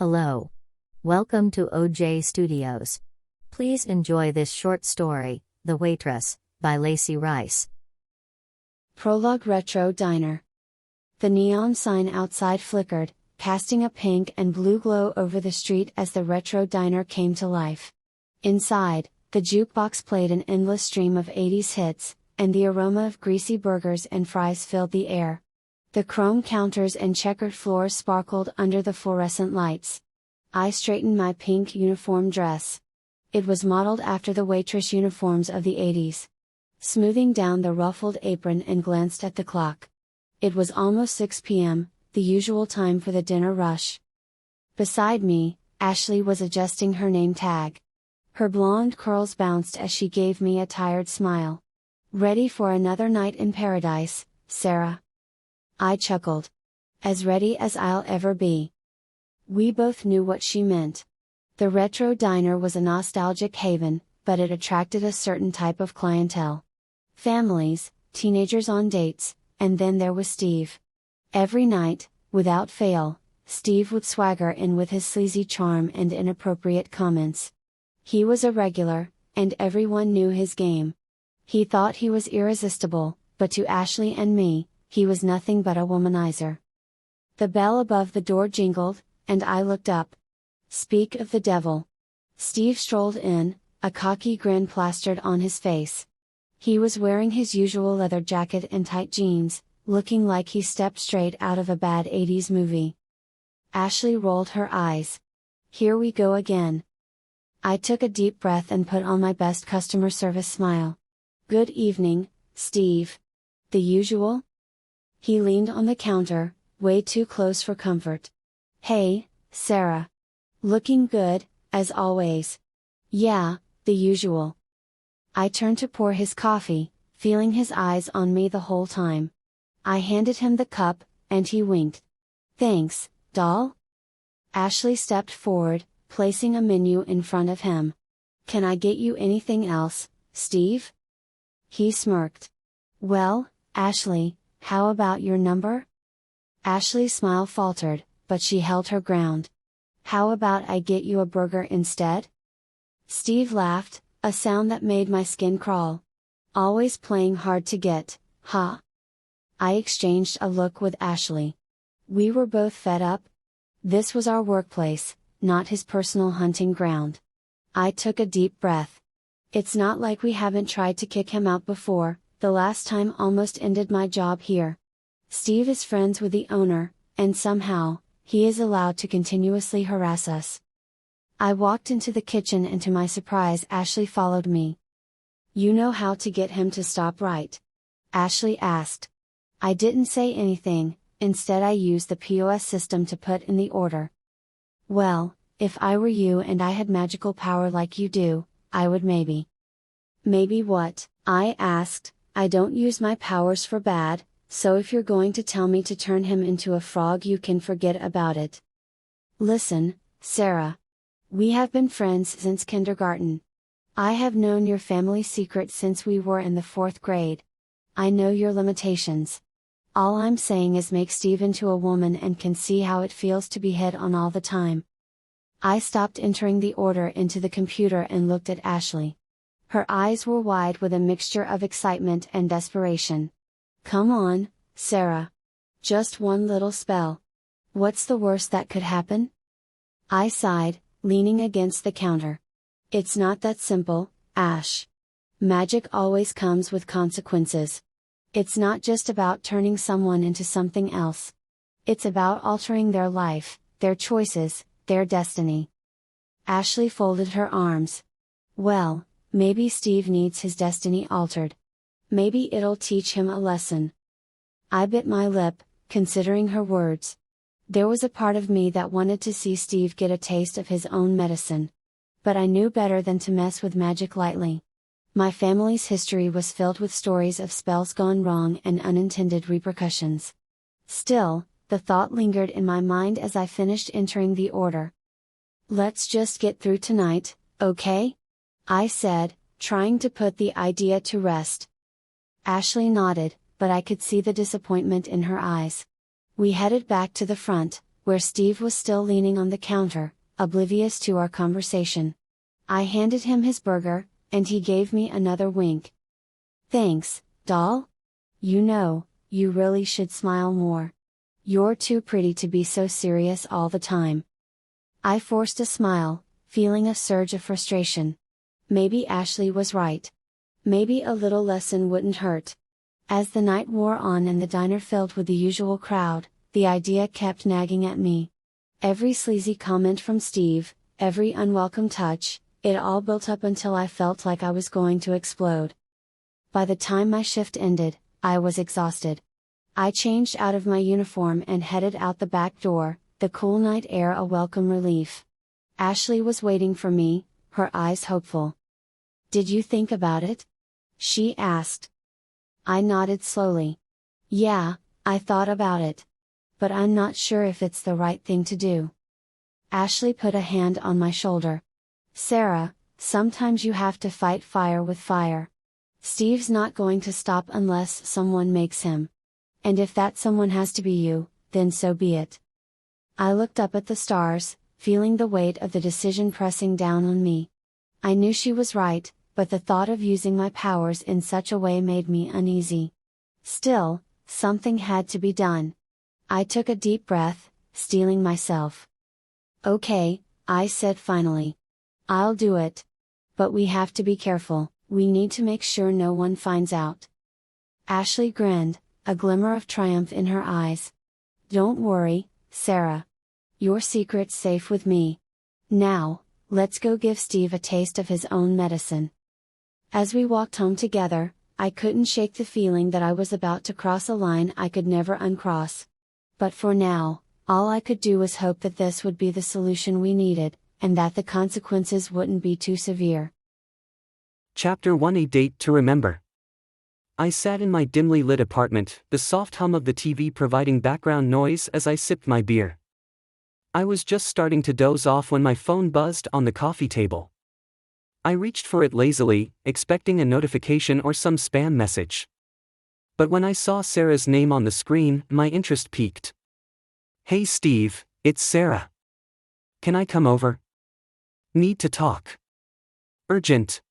Hello. Welcome to OJ Studios. Please enjoy this short story, The Waitress, by Lacey Rice. Prologue Retro Diner. The neon sign outside flickered, casting a pink and blue glow over the street as the retro diner came to life. Inside, the jukebox played an endless stream of 80s hits, and the aroma of greasy burgers and fries filled the air. The chrome counters and checkered floors sparkled under the fluorescent lights. I straightened my pink uniform dress. It was modeled after the waitress uniforms of the 80s. Smoothing down the ruffled apron and glanced at the clock. It was almost 6 p.m., the usual time for the dinner rush. Beside me, Ashley was adjusting her name tag. Her blonde curls bounced as she gave me a tired smile. "Ready for another night in paradise, Sarah?" I chuckled. "As ready as I'll ever be." We both knew what she meant. The retro diner was a nostalgic haven, but it attracted a certain type of clientele. Families, teenagers on dates, and then there was Steve. Every night, without fail, Steve would swagger in with his sleazy charm and inappropriate comments. He was a regular, and everyone knew his game. He thought he was irresistible, but to Ashley and me, he was nothing but a womanizer. The bell above the door jingled, and I looked up. Speak of the devil. Steve strolled in, a cocky grin plastered on his face. He was wearing his usual leather jacket and tight jeans, looking like he stepped straight out of a bad 80s movie. Ashley rolled her eyes. Here we go again. I took a deep breath and put on my best customer service smile. Good evening, Steve. The usual? He leaned on the counter, way too close for comfort. Hey, Sarah. Looking good, as always. Yeah, the usual. I turned to pour his coffee, feeling his eyes on me the whole time. I handed him the cup, and he winked. Thanks, doll? Ashley stepped forward, placing a menu in front of him. Can I get you anything else, Steve? He smirked. Well, Ashley, how about your number? Ashley's smile faltered, but she held her ground. How about I get you a burger instead? Steve laughed, a sound that made my skin crawl. Always playing hard to get, huh? I exchanged a look with Ashley. We were both fed up. This was our workplace, not his personal hunting ground. I took a deep breath. It's not like we haven't tried to kick him out before, the last time almost ended my job here. Steve is friends with the owner, and somehow, he is allowed to continuously harass us. I walked into the kitchen and to my surprise Ashley followed me. You know how to get him to stop, right? Ashley asked. I didn't say anything, instead I used the POS system to put in the order. Well, if I were you and I had magical power like you do, I would maybe. Maybe what? I asked. I don't use my powers for bad, so if you're going to tell me to turn him into a frog you can forget about it. Listen, Sarah. We have been friends since kindergarten. I have known your family secret since we were in the 4th grade. I know your limitations. All I'm saying is make Steve into a woman and can see how it feels to be hit on all the time. I stopped entering the order into the computer and looked at Ashley. Her eyes were wide with a mixture of excitement and desperation. Come on, Sarah. Just one little spell. What's the worst that could happen? I sighed, leaning against the counter. It's not that simple, Ash. Magic always comes with consequences. It's not just about turning someone into something else. It's about altering their life, their choices, their destiny. Ashley folded her arms. Well, maybe Steve needs his destiny altered. Maybe it'll teach him a lesson. I bit my lip, considering her words. There was a part of me that wanted to see Steve get a taste of his own medicine. But I knew better than to mess with magic lightly. My family's history was filled with stories of spells gone wrong and unintended repercussions. Still, the thought lingered in my mind as I finished entering the order. Let's just get through tonight, okay? I said, trying to put the idea to rest. Ashley nodded, but I could see the disappointment in her eyes. We headed back to the front, where Steve was still leaning on the counter, oblivious to our conversation. I handed him his burger, and he gave me another wink. "Thanks, doll? You know, you really should smile more. You're too pretty to be so serious all the time." I forced a smile, feeling a surge of frustration. Maybe Ashley was right. Maybe a little lesson wouldn't hurt. As the night wore on and the diner filled with the usual crowd, the idea kept nagging at me. Every sleazy comment from Steve, every unwelcome touch, it all built up until I felt like I was going to explode. By the time my shift ended, I was exhausted. I changed out of my uniform and headed out the back door, the cool night air a welcome relief. Ashley was waiting for me, her eyes hopeful. "Did you think about it?" she asked. I nodded slowly. "Yeah, I thought about it. But I'm not sure if it's the right thing to do." Ashley put a hand on my shoulder. "Sarah, sometimes you have to fight fire with fire. Steve's not going to stop unless someone makes him. And if that someone has to be you, then so be it." I looked up at the stars, feeling the weight of the decision pressing down on me. I knew she was right, but the thought of using my powers in such a way made me uneasy. Still, something had to be done. I took a deep breath, steeling myself. "Okay," I said finally. "I'll do it. But we have to be careful, we need to make sure no one finds out." Ashley grinned, a glimmer of triumph in her eyes. "Don't worry, Sarah. Your secret's safe with me. Now, let's go give Steve a taste of his own medicine." As we walked home together, I couldn't shake the feeling that I was about to cross a line I could never uncross. But for now, all I could do was hope that this would be the solution we needed, and that the consequences wouldn't be too severe. Chapter 1: A Date to Remember. I sat in my dimly lit apartment, the soft hum of the TV providing background noise as I sipped my beer. I was just starting to doze off when my phone buzzed on the coffee table. I reached for it lazily, expecting a notification or some spam message. But when I saw Sarah's name on the screen, my interest peaked. "Hey Steve, it's Sarah. Can I come over? Need to talk. Urgent."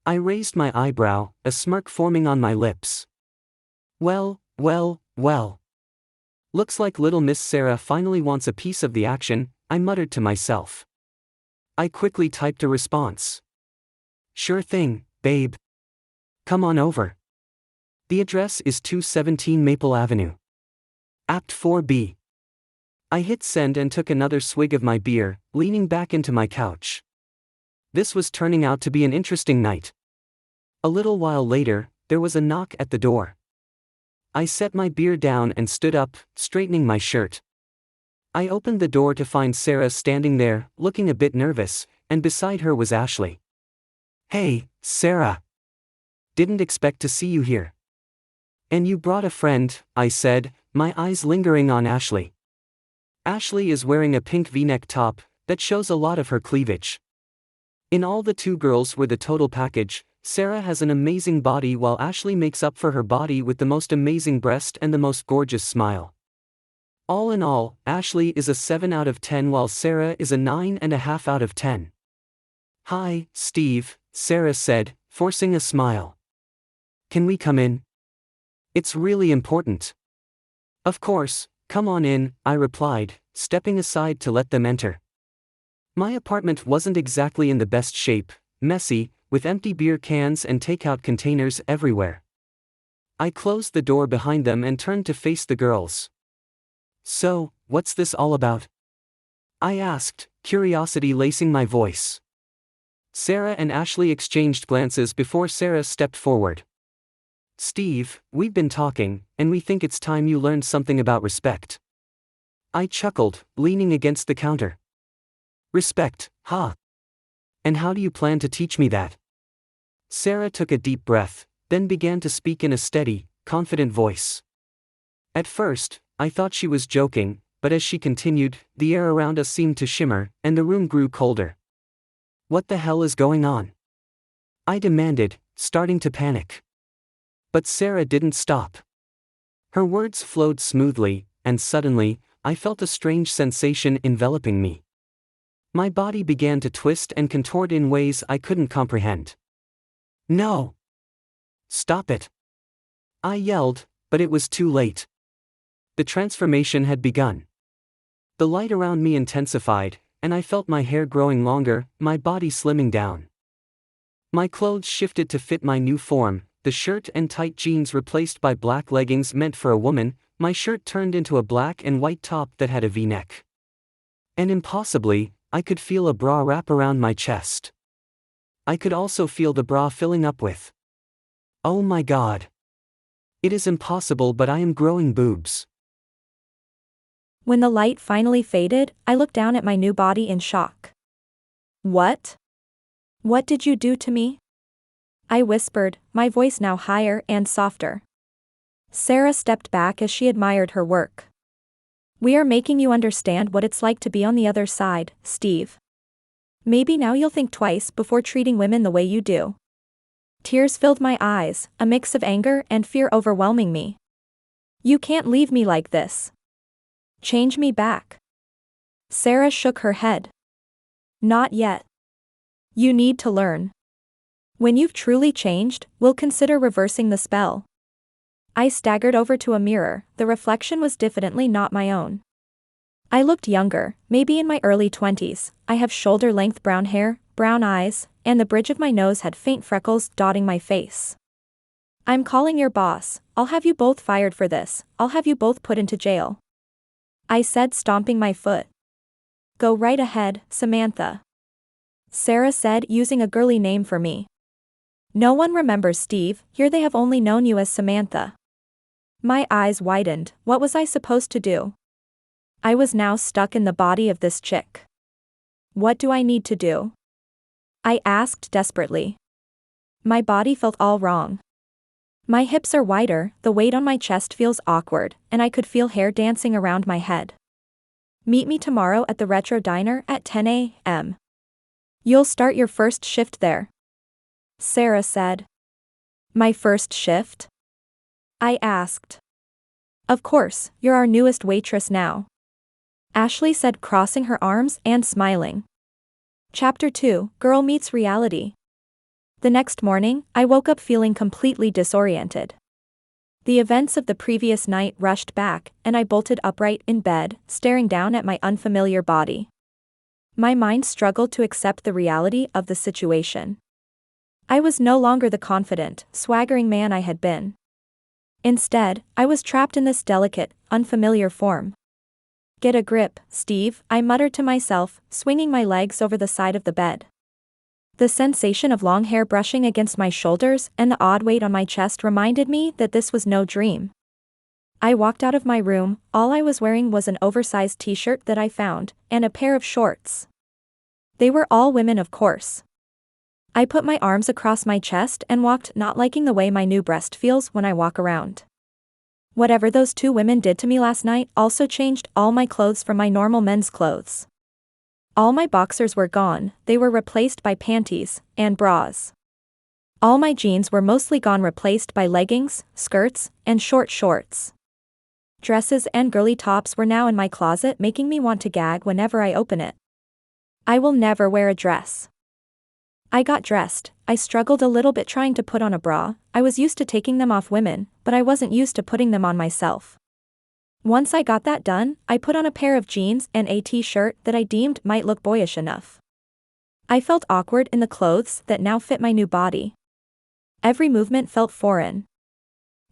I raised my eyebrow, a smirk forming on my lips. Well. Looks like little Miss Sarah finally wants a piece of the action, I muttered to myself. I quickly typed a response. "Sure thing, babe. Come on over. The address is 217 Maple Avenue. Apt 4B. I hit send and took another swig of my beer, leaning back into my couch. This was turning out to be an interesting night. A little while later, there was a knock at the door. I set my beer down and stood up, straightening my shirt. I opened the door to find Sarah standing there, looking a bit nervous, and beside her was Ashley. "Hey, Sarah. Didn't expect to see you here." "And you brought a friend," I said, my eyes lingering on Ashley. Ashley is wearing a pink V-neck top that shows a lot of her cleavage. In all, the two girls were the total package. Sarah has an amazing body while Ashley makes up for her body with the most amazing breast and the most gorgeous smile. All in all, Ashley is a 7 out of 10 while Sarah is a 9.5 out of 10. "Hi, Steve," Sarah said, forcing a smile. "Can we come in? It's really important." "Of course, come on in," I replied, stepping aside to let them enter. My apartment wasn't exactly in the best shape, messy, with empty beer cans and takeout containers everywhere. I closed the door behind them and turned to face the girls. "So, what's this all about?" I asked, curiosity lacing my voice. Sarah and Ashley exchanged glances before Sarah stepped forward. "Steve, we've been talking, and we think it's time you learned something about respect." I chuckled, leaning against the counter. "Respect, huh? And how do you plan to teach me that?" Sarah took a deep breath, then began to speak in a steady, confident voice. At first, I thought she was joking, but as she continued, the air around us seemed to shimmer, and the room grew colder. "What the hell is going on?" I demanded, starting to panic. But Sarah didn't stop. Her words flowed smoothly, and suddenly, I felt a strange sensation enveloping me. My body began to twist and contort in ways I couldn't comprehend. No! Stop it! I yelled, but it was too late. The transformation had begun. The light around me intensified, and I felt my hair growing longer, my body slimming down. My clothes shifted to fit my new form, the shirt and tight jeans replaced by black leggings meant for a woman, my shirt turned into a black and white top that had a V-neck. And impossibly, I could feel a bra wrap around my chest. I could also feel the bra filling up with. Oh my God! It is impossible, but I am growing boobs. When the light finally faded, I looked down at my new body in shock. What? What did you do to me? I whispered, my voice now higher and softer. Sarah stepped back as she admired her work. We are making you understand what it's like to be on the other side, Steve. Maybe now you'll think twice before treating women the way you do. Tears filled my eyes, a mix of anger and fear overwhelming me. You can't leave me like this. Change me back. Sarah shook her head. Not yet. You need to learn. When you've truly changed, we'll consider reversing the spell. I staggered over to a mirror, the reflection was diffidently not my own. I looked younger, maybe in my early 20s, I have shoulder-length brown hair, brown eyes, and the bridge of my nose had faint freckles dotting my face. I'm calling your boss, I'll have you both fired for this, I'll have you both put into jail. I said, stomping my foot. Go right ahead, Samantha. Sarah said, using a girly name for me. No one remembers Steve, here they have only known you as Samantha. My eyes widened, what was I supposed to do? I was now stuck in the body of this chick. What do I need to do? I asked desperately. My body felt all wrong. My hips are wider, the weight on my chest feels awkward, and I could feel hair dancing around my head. Meet me tomorrow at the Retro Diner at 10 a.m. You'll start your first shift there. Sarah said. My first shift? I asked. Of course, you're our newest waitress now. Ashley said, crossing her arms and smiling. Chapter 2, Girl Meets Reality. The next morning, I woke up feeling completely disoriented. The events of the previous night rushed back, and I bolted upright in bed, staring down at my unfamiliar body. My mind struggled to accept the reality of the situation. I was no longer the confident, swaggering man I had been. Instead, I was trapped in this delicate, unfamiliar form. Get a grip, Steve, I muttered to myself, swinging my legs over the side of the bed. The sensation of long hair brushing against my shoulders and the odd weight on my chest reminded me that this was no dream. I walked out of my room, all I was wearing was an oversized t-shirt that I found, and a pair of shorts. They were all women, of course. I put my arms across my chest and walked, not liking the way my new breast feels when I walk around. Whatever those two women did to me last night also changed all my clothes from my normal men's clothes. All my boxers were gone, they were replaced by panties and bras. All my jeans were mostly gone, replaced by leggings, skirts, and short shorts. Dresses and girly tops were now in my closet, making me want to gag whenever I open it. I will never wear a dress. I got dressed. I struggled a little bit trying to put on a bra. I was used to taking them off women, but I wasn't used to putting them on myself. Once I got that done, I put on a pair of jeans and a t-shirt that I deemed might look boyish enough. I felt awkward in the clothes that now fit my new body. Every movement felt foreign.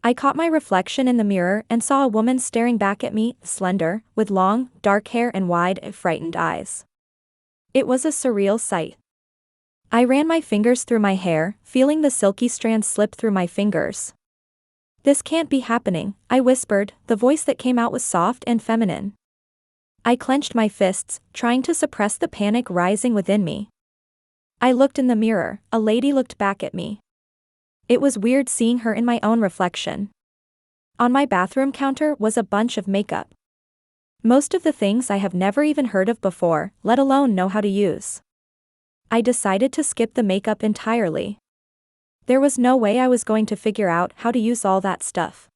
I caught my reflection in the mirror and saw a woman staring back at me, slender, with long, dark hair and wide, frightened eyes. It was a surreal sight. I ran my fingers through my hair, feeling the silky strands slip through my fingers. This can't be happening, I whispered, the voice that came out was soft and feminine. I clenched my fists, trying to suppress the panic rising within me. I looked in the mirror, a lady looked back at me. It was weird seeing her in my own reflection. On my bathroom counter was a bunch of makeup. Most of the things I have never even heard of before, let alone know how to use. I decided to skip the makeup entirely. There was no way I was going to figure out how to use all that stuff.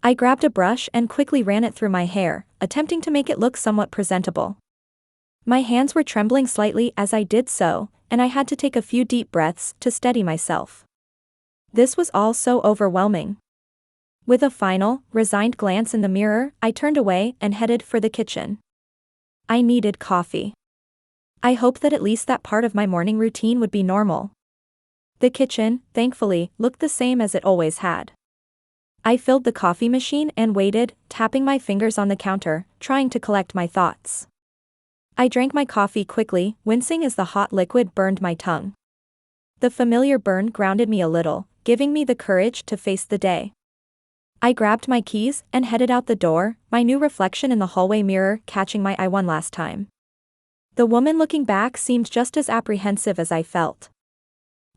I grabbed a brush and quickly ran it through my hair, attempting to make it look somewhat presentable. My hands were trembling slightly as I did so, and I had to take a few deep breaths to steady myself. This was all so overwhelming. With a final, resigned glance in the mirror, I turned away and headed for the kitchen. I needed coffee. I hoped that at least that part of my morning routine would be normal. The kitchen, thankfully, looked the same as it always had. I filled the coffee machine and waited, tapping my fingers on the counter, trying to collect my thoughts. I drank my coffee quickly, wincing as the hot liquid burned my tongue. The familiar burn grounded me a little, giving me the courage to face the day. I grabbed my keys and headed out the door, my new reflection in the hallway mirror catching my eye one last time. The woman looking back seemed just as apprehensive as I felt.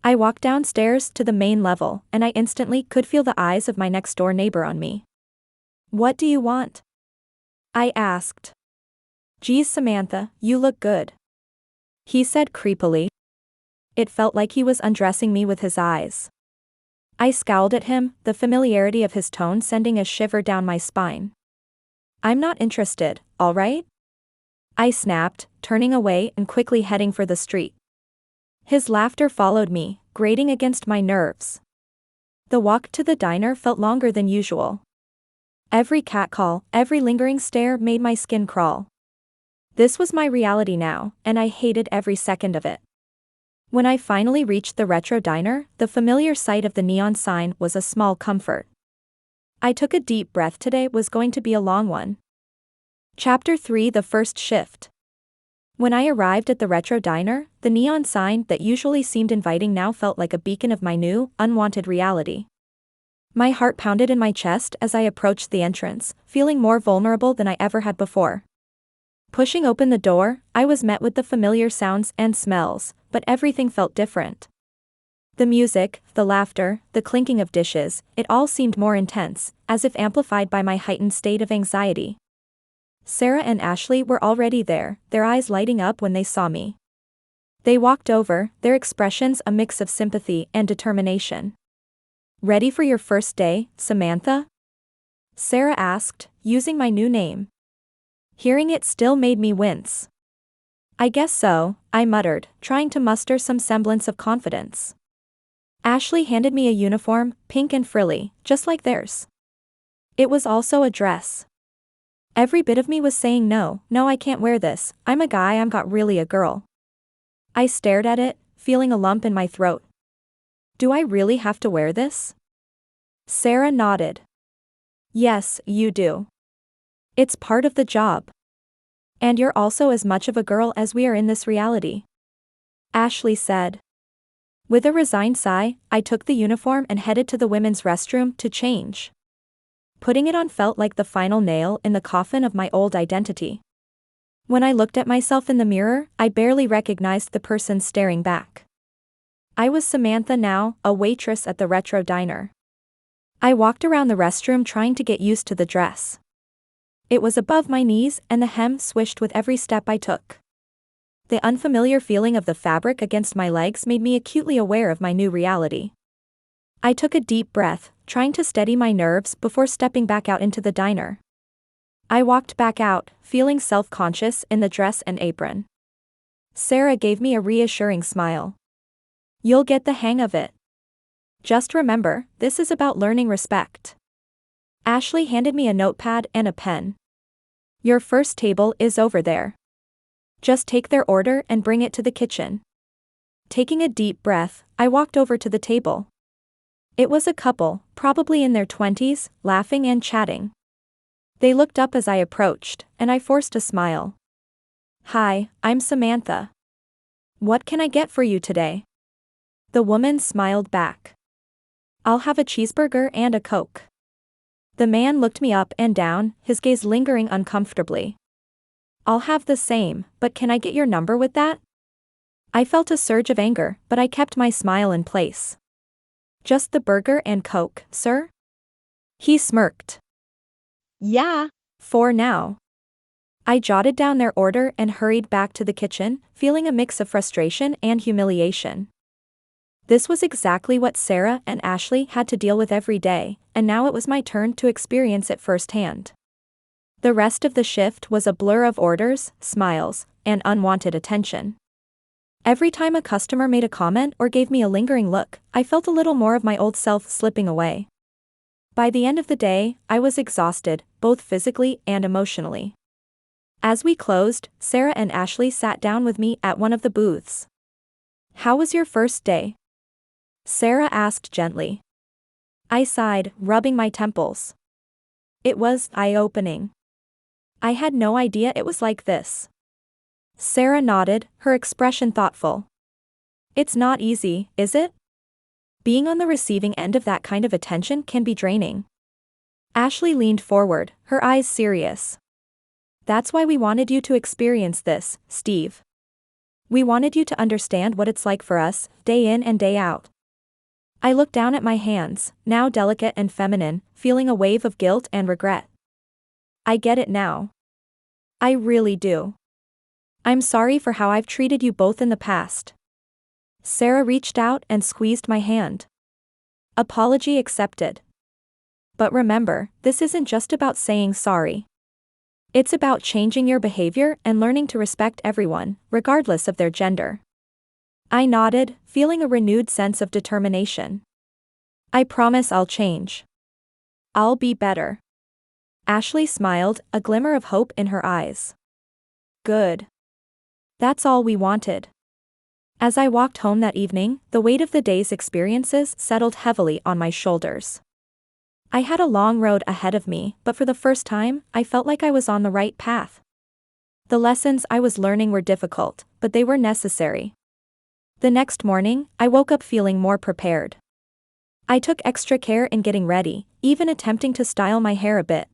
I walked downstairs to the main level, and I instantly could feel the eyes of my next-door neighbor on me. "What do you want?" I asked. "Geez, Samantha, you look good," he said creepily. It felt like he was undressing me with his eyes. I scowled at him, the familiarity of his tone sending a shiver down my spine. "I'm not interested, all right?" I snapped, turning away and quickly heading for the street. His laughter followed me, grating against my nerves. The walk to the diner felt longer than usual. Every catcall, every lingering stare made my skin crawl. This was my reality now, and I hated every second of it. When I finally reached the retro diner, the familiar sight of the neon sign was a small comfort. I took a deep breath. Today was going to be a long one. Chapter 3: The First Shift. When I arrived at the retro diner, the neon sign that usually seemed inviting now felt like a beacon of my new, unwanted reality. My heart pounded in my chest as I approached the entrance, feeling more vulnerable than I ever had before. Pushing open the door, I was met with the familiar sounds and smells, but everything felt different. The music, the laughter, the clinking of dishes, it all seemed more intense, as if amplified by my heightened state of anxiety. Sarah and Ashley were already there, their eyes lighting up when they saw me. They walked over, their expressions a mix of sympathy and determination. "Ready for your first day, Samantha?" Sarah asked, using my new name. Hearing it still made me wince. "I guess so," I muttered, trying to muster some semblance of confidence. Ashley handed me a uniform, pink and frilly, just like theirs. It was also a dress. Every bit of me was saying no, I can't wear this, I'm a guy, I'm not really a girl. I stared at it, feeling a lump in my throat. "Do I really have to wear this?" Sarah nodded. "Yes, you do. It's part of the job. And you're also as much of a girl as we are in this reality," Ashley said. With a resigned sigh, I took the uniform and headed to the women's restroom to change. Putting it on felt like the final nail in the coffin of my old identity. When I looked at myself in the mirror, I barely recognized the person staring back. I was Samantha now, a waitress at the retro diner. I walked around the restroom trying to get used to the dress. It was above my knees and the hem swished with every step I took. The unfamiliar feeling of the fabric against my legs made me acutely aware of my new reality. I took a deep breath, trying to steady my nerves before stepping back out into the diner. I walked back out, feeling self-conscious in the dress and apron. Sarah gave me a reassuring smile. "You'll get the hang of it. Just remember, this is about learning respect." Ashley handed me a notepad and a pen. "Your first table is over there. Just take their order and bring it to the kitchen." Taking a deep breath, I walked over to the table. It was a couple, probably in their 20s, laughing and chatting. They looked up as I approached, and I forced a smile. "Hi, I'm Samantha. What can I get for you today?" The woman smiled back. "I'll have a cheeseburger and a Coke." The man looked me up and down, his gaze lingering uncomfortably. "I'll have the same, but can I get your number with that?" I felt a surge of anger, but I kept my smile in place. "Just the burger and Coke, sir?" He smirked. "Yeah, for now." I jotted down their order and hurried back to the kitchen, feeling a mix of frustration and humiliation. This was exactly what Sarah and Ashley had to deal with every day, and now it was my turn to experience it firsthand. The rest of the shift was a blur of orders, smiles, and unwanted attention. Every time a customer made a comment or gave me a lingering look, I felt a little more of my old self slipping away. By the end of the day, I was exhausted, both physically and emotionally. As we closed, Sarah and Ashley sat down with me at one of the booths. "How was your first day?" Sarah asked gently. I sighed, rubbing my temples. It was eye-opening. I had no idea it was like this. Sarah nodded, her expression thoughtful. "It's not easy, is it? Being on the receiving end of that kind of attention can be draining." Ashley leaned forward, her eyes serious. "That's why we wanted you to experience this, Steve. We wanted you to understand what it's like for us, day in and day out." I looked down at my hands, now delicate and feminine, feeling a wave of guilt and regret. I get it now. I really do. I'm sorry for how I've treated you both in the past. Sarah reached out and squeezed my hand. Apology accepted. But remember, this isn't just about saying sorry. It's about changing your behavior and learning to respect everyone, regardless of their gender. I nodded, feeling a renewed sense of determination. I promise I'll change. I'll be better. Ashley smiled, a glimmer of hope in her eyes. Good. That's all we wanted. As I walked home that evening, the weight of the day's experiences settled heavily on my shoulders. I had a long road ahead of me, but for the first time, I felt like I was on the right path. The lessons I was learning were difficult, but they were necessary. The next morning, I woke up feeling more prepared. I took extra care in getting ready, even attempting to style my hair a bit.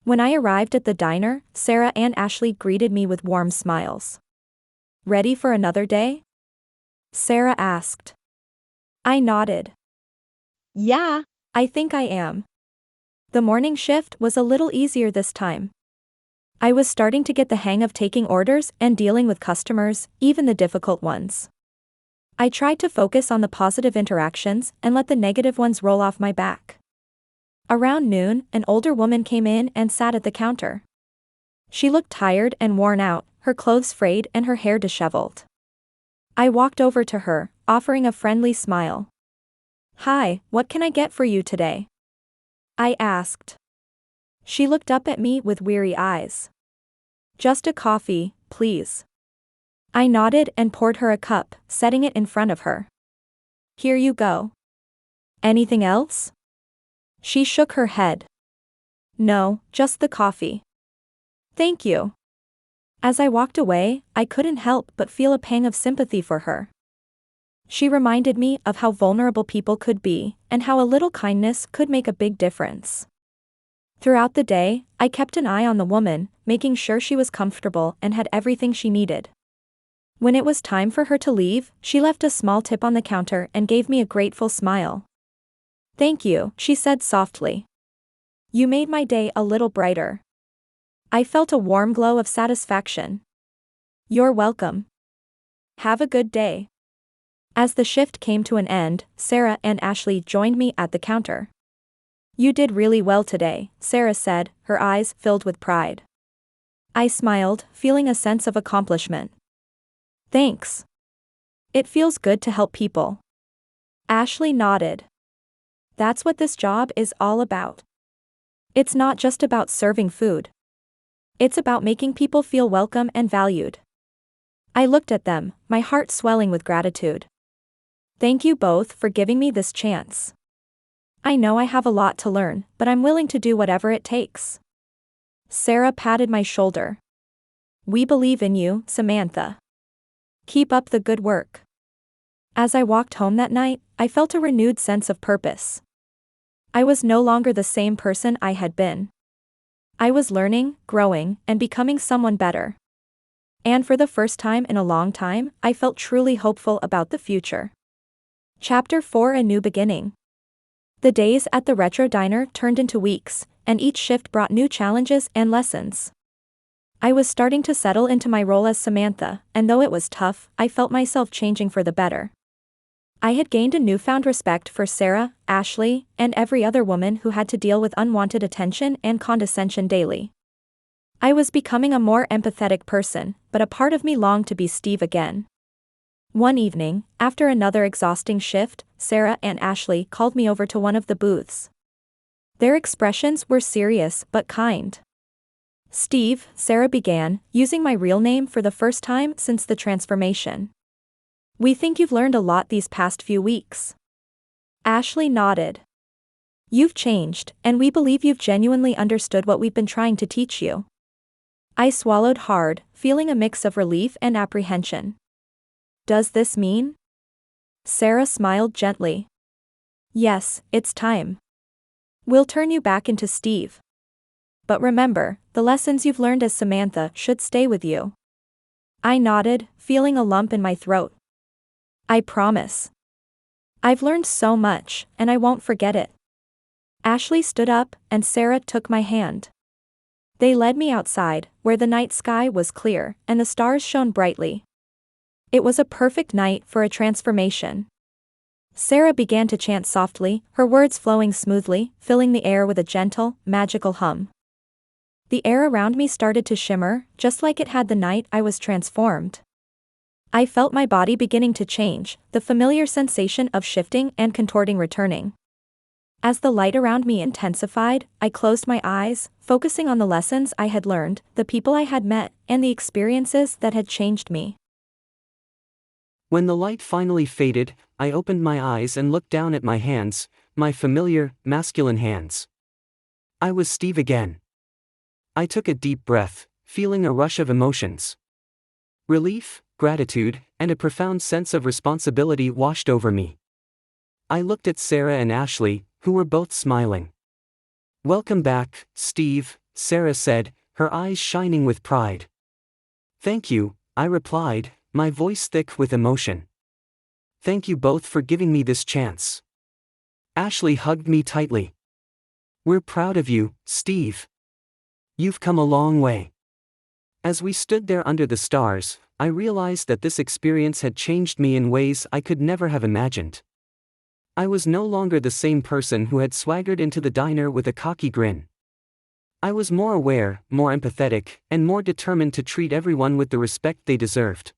When I arrived at the diner, Sarah and Ashley greeted me with warm smiles. "Ready for another day?" Sarah asked. I nodded. "Yeah, I think I am." The morning shift was a little easier this time. I was starting to get the hang of taking orders and dealing with customers, even the difficult ones. I tried to focus on the positive interactions and let the negative ones roll off my back. Around noon, an older woman came in and sat at the counter. She looked tired and worn out, her clothes frayed and her hair disheveled. I walked over to her, offering a friendly smile. "Hi, what can I get for you today?" I asked. She looked up at me with weary eyes. "Just a coffee, please." I nodded and poured her a cup, setting it in front of her. "Here you go." "Anything else?" She shook her head. "No, just the coffee." "Thank you." As I walked away, I couldn't help but feel a pang of sympathy for her. She reminded me of how vulnerable people could be, and how a little kindness could make a big difference. Throughout the day, I kept an eye on the woman, making sure she was comfortable and had everything she needed. When it was time for her to leave, she left a small tip on the counter and gave me a grateful smile. "Thank you," she said softly. "You made my day a little brighter." I felt a warm glow of satisfaction. "You're welcome. Have a good day." As the shift came to an end, Sarah and Ashley joined me at the counter. "You did really well today," Sarah said, her eyes filled with pride. I smiled, feeling a sense of accomplishment. "Thanks. It feels good to help people." Ashley nodded. "That's what this job is all about. It's not just about serving food. It's about making people feel welcome and valued." I looked at them, my heart swelling with gratitude. Thank you both for giving me this chance. I know I have a lot to learn, but I'm willing to do whatever it takes. Sarah patted my shoulder. "We believe in you, Samantha. Keep up the good work." As I walked home that night, I felt a renewed sense of purpose. I was no longer the same person I had been. I was learning, growing, and becoming someone better. And for the first time in a long time, I felt truly hopeful about the future. Chapter 4: A New Beginning. The days at the retro diner turned into weeks, and each shift brought new challenges and lessons. I was starting to settle into my role as Samantha, and though it was tough, I felt myself changing for the better. I had gained a newfound respect for Sarah, Ashley, and every other woman who had to deal with unwanted attention and condescension daily. I was becoming a more empathetic person, but a part of me longed to be Steve again. One evening, after another exhausting shift, Sarah and Ashley called me over to one of the booths. Their expressions were serious but kind. "Steve," Sarah began, using my real name for the first time since the transformation. "We think you've learned a lot these past few weeks." Ashley nodded. "You've changed, and we believe you've genuinely understood what we've been trying to teach you." I swallowed hard, feeling a mix of relief and apprehension. "Does this mean?" Sarah smiled gently. "Yes, it's time. We'll turn you back into Steve. But remember, the lessons you've learned as Samantha should stay with you." I nodded, feeling a lump in my throat. "I promise. I've learned so much, and I won't forget it." Ashley stood up, and Sarah took my hand. They led me outside, where the night sky was clear, and the stars shone brightly. It was a perfect night for a transformation. Sarah began to chant softly, her words flowing smoothly, filling the air with a gentle, magical hum. The air around me started to shimmer, just like it had the night I was transformed. I felt my body beginning to change, the familiar sensation of shifting and contorting returning. As the light around me intensified, I closed my eyes, focusing on the lessons I had learned, the people I had met, and the experiences that had changed me. When the light finally faded, I opened my eyes and looked down at my hands, my familiar, masculine hands. I was Steve again. I took a deep breath, feeling a rush of emotions. Relief, gratitude, and a profound sense of responsibility washed over me. I looked at Sarah and Ashley, who were both smiling. "Welcome back, Steve," Sarah said, her eyes shining with pride. "Thank you," I replied, my voice thick with emotion. "Thank you both for giving me this chance." Ashley hugged me tightly. "We're proud of you, Steve. You've come a long way." As we stood there under the stars, I realized that this experience had changed me in ways I could never have imagined. I was no longer the same person who had swaggered into the diner with a cocky grin. I was more aware, more empathetic, and more determined to treat everyone with the respect they deserved.